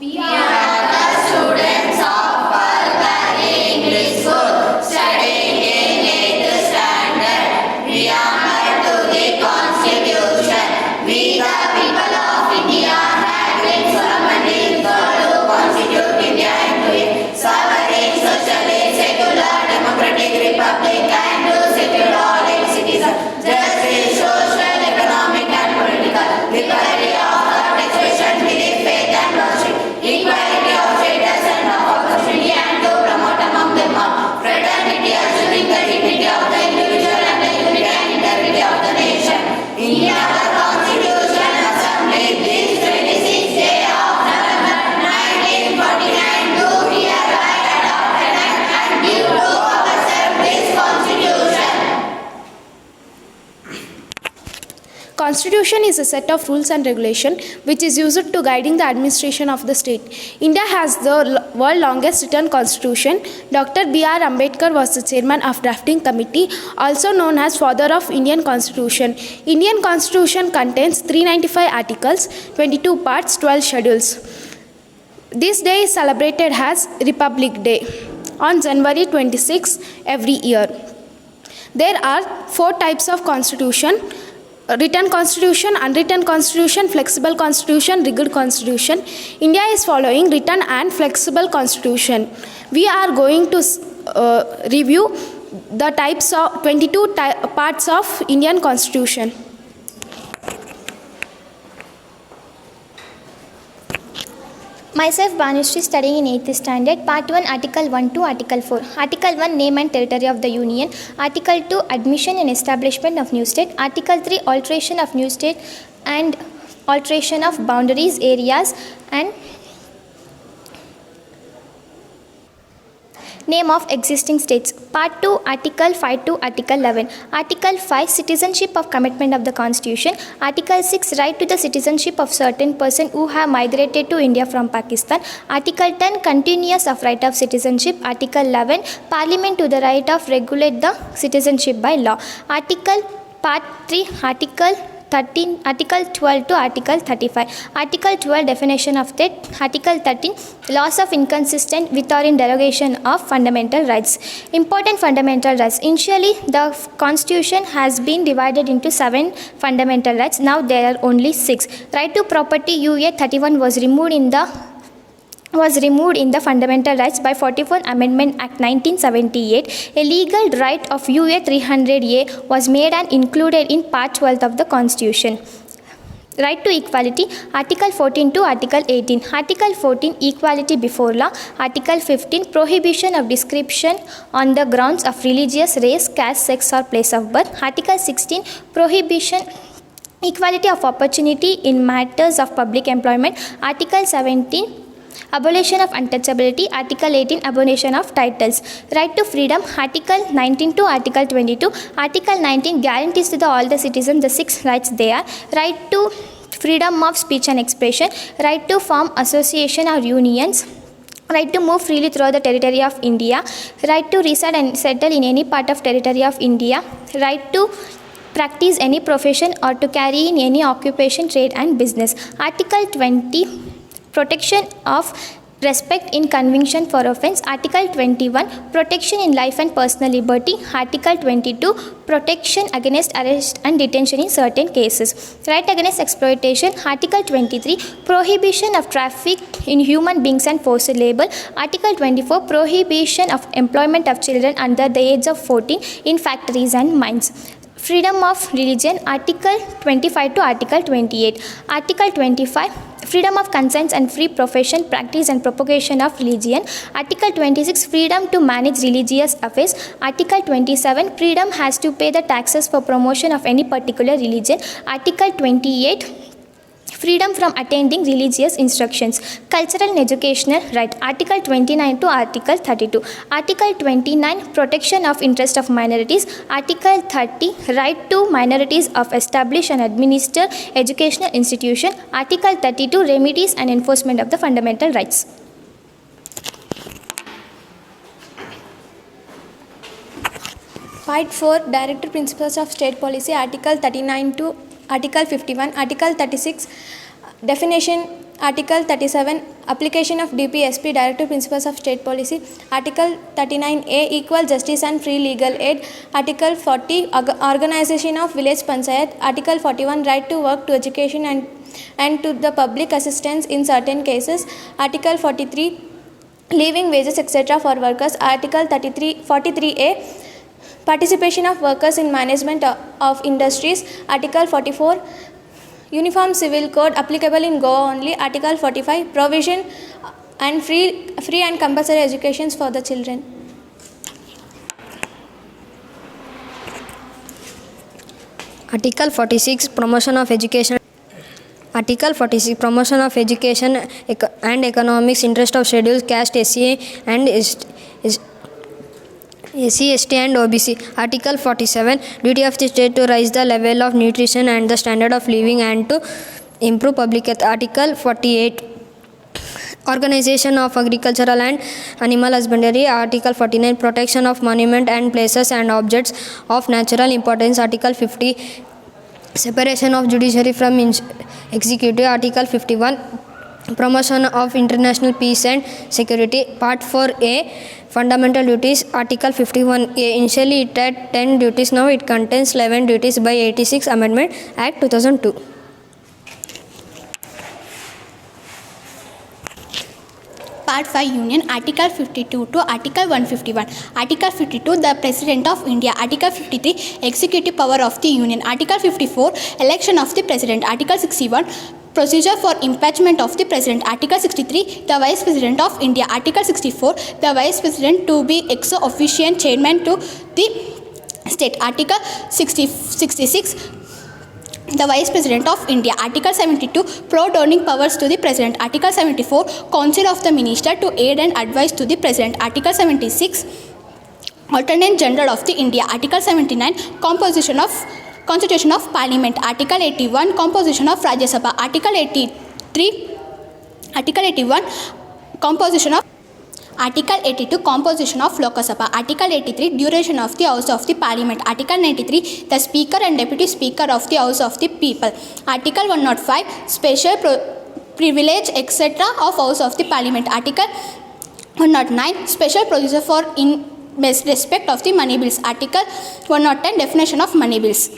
We are the students of Purple English School, studying in 8th standard. We are married to the Constitution. We the people of India have been solemnly resolved to constitute India into a sovereign, socialist, secular, democratic republic and to secure all its citizens justice, social, economic and political liberty of thought, expression, belief, faith and worship, equality of status and of opportunity, and to promote among them all fraternity, assuring the dignity of the individual and the unity and integrity of the nation. In our Constitution Assembly, this 26th day of November 1949, do hereby adopt an act and give to ourselves this Constitution. Constitution is a set of rules and regulation which is used to guiding the administration of the state. India has the world longest written constitution. Dr. B.R. Ambedkar was the chairman of drafting committee, also known as father of Indian Constitution. Indian Constitution contains 395 articles, 22 parts, 12 schedules. This day is celebrated as Republic Day on January 26 every year. There are 4 types of constitution: written constitution, unwritten constitution, flexible constitution, rigid constitution. India is following written and flexible constitution. We are going to review the types of 22 parts of Indian constitution. Myself, Banushree, studying in 8th standard. Part 1, Article 1 to Article 4. Article 1, Name and Territory of the Union. Article 2, Admission and Establishment of New State. Article 3, Alteration of New State and Alteration of Boundaries, Areas and Name of Existing States. Part 2, Article 5 to Article 11. Article 5, Citizenship of Commitment of the Constitution. Article 6, Right to the citizenship of certain persons who have migrated to India from Pakistan. Article 10, Continuous of Right of Citizenship. Article 11, Parliament to the right of regulate the citizenship by law. Part 3, Article 13, Article 12 to Article 35. Article 12, Definition of state. Article 13, Laws of inconsistent with or in derogation of fundamental rights. Important fundamental rights. Initially, the Constitution has been divided into 7 fundamental rights. Now there are only 6. Right to property UA 31 was removed in the Fundamental Rights by 44th Amendment Act 1978. A legal right of UA 300A was made and included in Part 12 of the Constitution. Right to equality, Article 14 to Article 18. Article 14, Equality before law. Article 15, Prohibition of discrimination on the grounds of religious, race, caste, sex or place of birth. Article 16, Prohibition equality of opportunity in matters of public employment. Article 17, Abolition of untouchability. Article 18, Abolition of titles. Right to freedom, Article 19 to Article 22. Article 19 guarantees to all the citizens the 6 rights they are. Right to freedom of speech and expression. Right to form association or unions. Right to move freely throughout the territory of India. Right to reside and settle in any part of territory of India. Right to practice any profession or to carry in any occupation, trade and business. Article 20, Protection of respect in conviction for offence. Article 21, Protection in life and personal liberty. Article 22, Protection against arrest and detention in certain cases. Right against exploitation. Article 23, Prohibition of traffic in human beings and forced labor. Article 24, Prohibition of employment of children under the age of 14 in factories and mines. Freedom of religion, Article 25 to Article 28. Article 25, Freedom of conscience and free profession, practice and propagation of religion. Article 26, Freedom to manage religious affairs. Article 27, Freedom has to pay the taxes for promotion of any particular religion. Article 28, Freedom from attending religious instructions. Cultural and educational right. Article 29 to Article 32. Article 29, Protection of interest of minorities. Article 30, Right to minorities of establish and administer educational institution. Article 32, Remedies and enforcement of the fundamental rights. Part 4, Director Principles of State Policy. Article 39 to Article 51. Article 36, Definition Article 37, Application of DPSP, Directive Principles of State Policy. Article 39A, Equal Justice and Free Legal Aid. Article 40, Organization of Village Panchayat. Article 41, Right to Work, to Education and to the public assistance in certain cases. Article 43, Living Wages etc. for workers. Article 43A, Participation of workers in management of industries. Article 44, Uniform Civil Code applicable in Goa only. Article 45, Provision and free and compulsory educations for the children. Article 46, Promotion of Education. Article 46, Promotion of Education and Economics Interest of Scheduled Caste, SC and SC, ST and OBC. Article 47, Duty of the state to raise the level of nutrition and the standard of living and to improve public health. Article 48, Organization of Agricultural and Animal Husbandry. Article 49, Protection of monument and places and objects of natural importance. Article 50, Separation of judiciary from executive. Article 51, Promotion of international peace and security. Part 4A, Fundamental duties. Article 51A, initially it had 10 duties, now it contains 11 duties by 86 Amendment Act 2002. Part 5 Union. Article 52 to Article 151. Article 52, the President of India. Article 53, Executive power of the Union. Article 54, Election of the President. Article 61, Procedure for impeachment of the President. Article 63, the Vice President of India. Article 64, the Vice President to be ex officio chairman to the state. Article 66, the Vice President of India. Article 72, pro-downing powers to the President. Article 74, Council of the Minister to aid and advise to the President. Article 76, Alternate General of the India. Article 79, Constitution of Parliament. Article 81, Composition of Rajya Sabha. Article 81, Composition of Article 82, Composition of Lok Sabha. Article 83, Duration of the House of the Parliament. Article 93, the Speaker and Deputy Speaker of the House of the People. Article 105, Special Privilege etc. of House of the Parliament. Article 109, Special Procedure for in respect of the money bills. Article 110, Definition of money bills.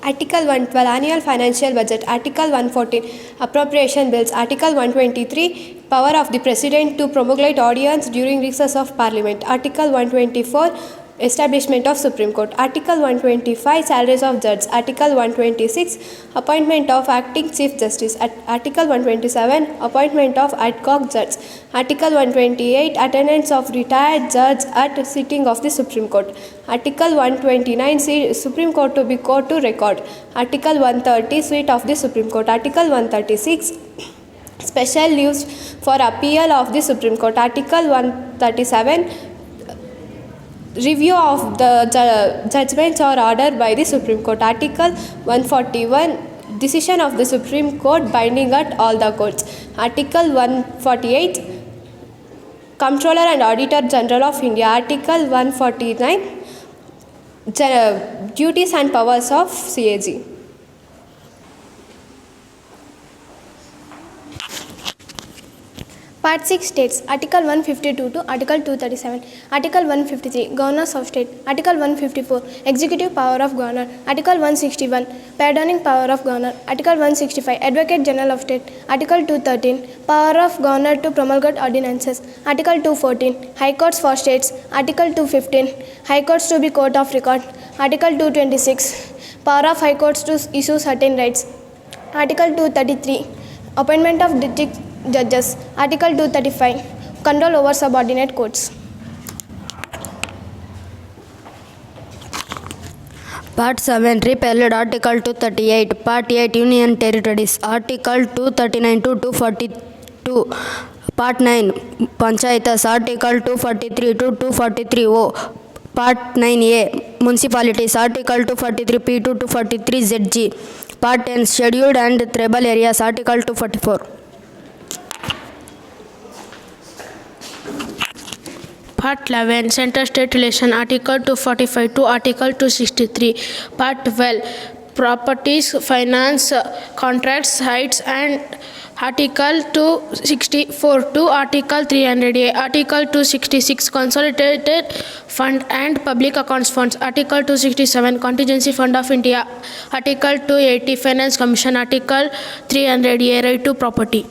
Article 112, Annual Financial Budget. Article 114, Appropriation Bills. Article 123, Power of the President to promulgate ordinance during recess of Parliament. Article 124, Establishment of Supreme Court. Article 125, Salaries of Judges. Article 126, Appointment of Acting Chief Justice. Article 127, Appointment of ad hoc judges. Article 128, Attendance of retired judge at sitting of the Supreme Court. Article 129, Supreme Court to be court to record. Article 130, Suite of the Supreme Court. Article 136, Special leaves for appeal of the Supreme Court. Article 137, Review of the judgments or order by the Supreme Court. Article 141, Decision of the Supreme Court binding at all the courts. Article 148, Comptroller and Auditor General of India. Article 149, Duties and Powers of CAG. Part 6 states. Article 152 to Article 237. Article 153, Governors of State. Article 154, Executive power of Governor. Article 161, Pardoning power of Governor. Article 165, Advocate General of State. Article 213, Power of Governor to promulgate ordinances. Article 214, High Courts for States. Article 215, High Courts to be Court of Record. Article 226, Power of High Courts to issue certain rights. Article 233, Appointment of District Judges. Article 235, Control over subordinate courts. Part 7, repealed Article 238. Part 8, Union Territories. Article 239 to 242. Part 9, Panchayatas. Article 243 to 243O. Part 9A, Municipalities. Article 243P to 243ZG. Part 10, Scheduled and Tribal Areas. Article 244. Part 11 Center-State Relation Article 245 to Article 263. Part 12 Properties, Finance, Contracts, Rights and Article 264 to Article 300A. Article 266 Consolidated Fund and Public Accounts Funds. Article 267 Contingency Fund of India. Article 280 Finance Commission. Article 300A Right to Property.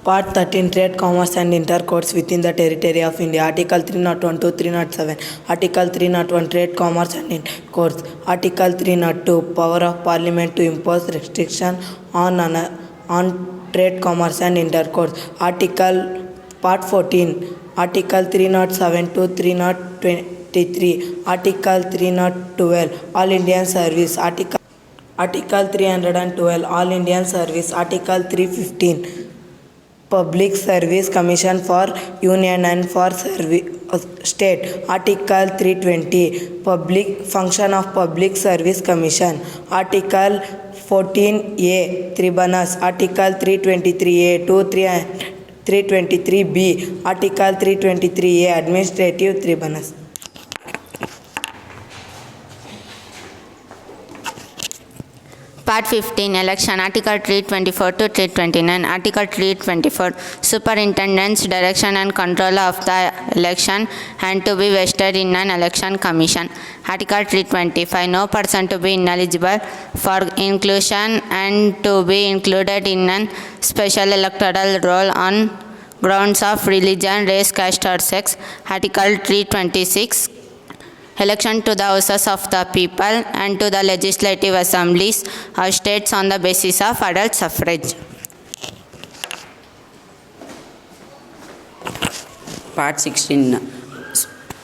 Part 13 Trade, Commerce and Intercourse within the Territory of India. Article 301 to 307. Article 301 Trade, Commerce and Intercourse. Article 302 Power of Parliament to impose restriction on trade, commerce and intercourse. Part 14 Article 307 to 323. Article 312 All Indian Service. Article 312 All Indian Service. Article 315 Public Service Commission for Union and for State. Article 320 Public Function of Public Service Commission. Article 14A Tribunals. Article 323A to 323B. Article 323A Administrative Tribunals. Part 15 Election Article 324 to 329. Article 324 Superintendent's direction and control of the election and to be vested in an election commission. Article 325 No person to be ineligible for inclusion and to be included in a special electoral roll on grounds of religion, race, caste or sex. Article 326 Election to the houses of the people and to the legislative assemblies of states on the basis of adult suffrage. Part 16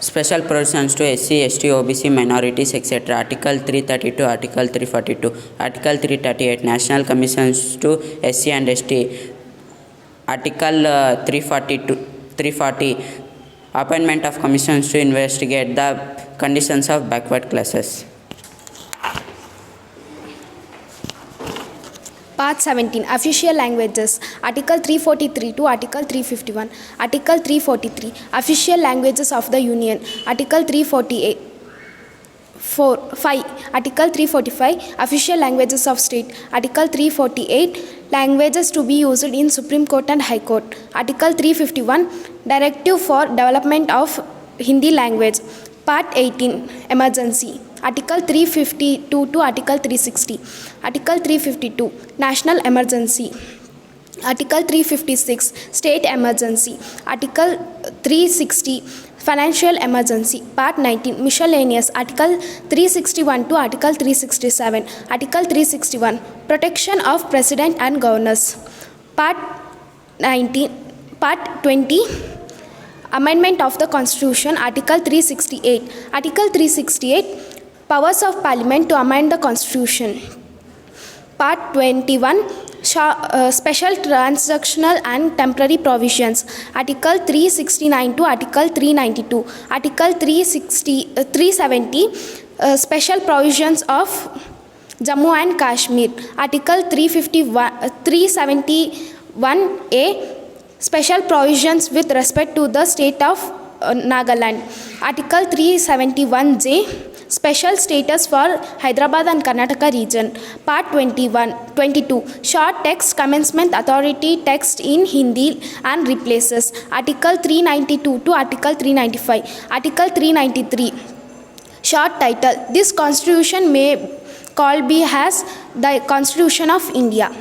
Special provisions to SC, ST, OBC, minorities, etc. Article 332, Article 342, Article 338 National Commissions to SC and ST. Article 340 Appointment of commissions to investigate the conditions of backward classes. Part 17 Official Languages. Article 343 to Article 351. Article 343 Official Languages of the Union. Article 348 5. Article 345 Official Languages of State. Article 348 Languages to be used in Supreme Court and High Court. Article 351 Directive for Development of Hindi Language. Part 18 Emergency. Article 352 to Article 360. Article 352 National Emergency. Article 356 State Emergency. Article 360 Financial Emergency. Part 19 Miscellaneous. Article 361 to Article 367. Article 361 Protection of President and Governors. Part 20 Amendment of the Constitution. Article 368. Article 368 Powers of Parliament to amend the Constitution. Part 21 Special Transactional and Temporary Provisions. Article 369 to Article 392. Article 370 Special Provisions of Jammu and Kashmir. Article 371A Special Provisions with respect to the state of Nagaland. Article 371J Special Status for Hyderabad and Karnataka region. Part 22 Short Text Commencement Authority Text in Hindi and replaces. Article 392 to Article 395. Article 393 Short Title. This constitution may called be as the Constitution of India.